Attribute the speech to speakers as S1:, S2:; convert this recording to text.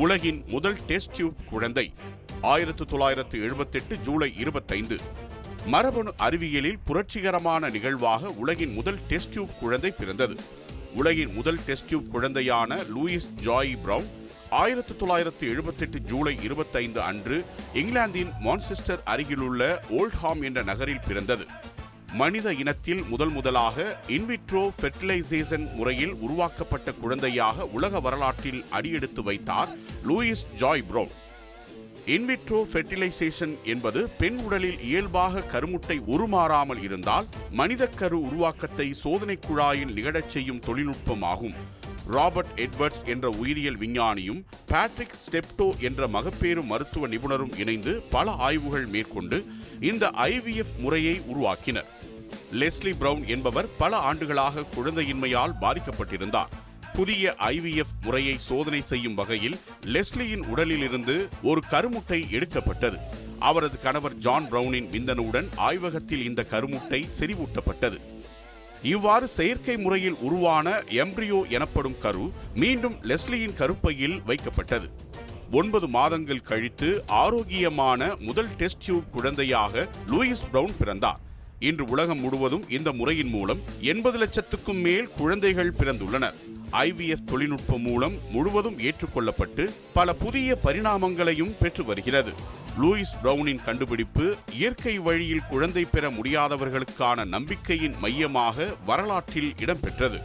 S1: உலகின் முதல் test tube குழந்தை 1978 ஜூலை 25. மரபணு அறிவியலில் புரட்சிகரமான நிகழ்வாக உலகின் முதல் டெஸ்ட் டியூப் குழந்தை பிறந்தது. உலகின் முதல் டெஸ்ட் டியூப் குழந்தையான லூயிஸ் ஜாய் பிரவுன் 1978 ஜூலை 25 அன்று இங்கிலாந்தின் மான்செஸ்டர் அருகிலுள்ள ஓல்ட்ஹாம் என்ற நகரில் பிறந்தது. மனித இனத்தில் முதலாக இன்விட்ரோ ஃபெர்டிலைசேஷன் முறையில் உருவாக்கப்பட்ட குழந்தையாக உலக வரலாற்றில் அடியெடுத்து வைத்தார் Louise Joy Brown. In vitro fertilisation என்பது பெண் உடலில் இயல்பாக கருமுட்டை உருமாறாமல் இருந்தால் மனித கரு உருவாக்கத்தை சோதனை குழாயில் நிகழச் செய்யும் தொழில்நுட்பமாகும். ராபர்ட் எட்வர்ட்ஸ் என்ற உயிரியல் விஞ்ஞானியும் பேட்ரிக் ஸ்டெப்டோ என்ற மகப்பேறு மருத்துவ நிபுணரும் இணைந்து பல ஆய்வுகள் மேற்கொண்டு இந்த ஐவிஎஃப் முறையை உருவாக்கினர். லெஸ்லி பிரவுன் என்பவர் பல ஆண்டுகளாக குழந்தையின்மையால் பாதிக்கப்பட்டிருந்தார். புதிய ஐவிஎஃப் முறையை சோதனை செய்யும் வகையில் லெஸ்லியின் உடலில் இருந்து ஒரு கருமுட்டை எடுக்கப்பட்டது. அவரது கணவர் ஜான் பிரவுனின் விந்தணுவுடன் ஆய்வகத்தில் இந்த கருமுட்டை செறிவூட்டப்பட்டது. இவ்வாறு செயற்கை முறையில் உருவான எம்ப்ரியோ எனப்படும் கரு மீண்டும் லெஸ்லியின் கருப்பையில் வைக்கப்பட்டது. 9 மாதங்கள் கழித்து ஆரோக்கியமான முதல் டெஸ்ட் டியூப் குழந்தையாக லூயிஸ் பிரவுன் பிறந்தார். இன்று உலகம் முழுவதும் இந்த முறையின் மூலம் 80 லட்சத்துக்கும் மேல் குழந்தைகள் பிறந்துள்ளனர். ஐவிஎஃப் தொழில்நுட்பம் மூலம் முழுவதும் ஏற்றுக்கொள்ளப்பட்டு பல புதிய பரிணாமங்களையும் பெற்று வருகிறது. லூயிஸ் பிரவுனின் கண்டுபிடிப்பு இயற்கை வழியில் குழந்தை பெற முடியாதவர்களுக்கான நம்பிக்கையின் மையமாக வரலாற்றில் இடம்பெற்றது.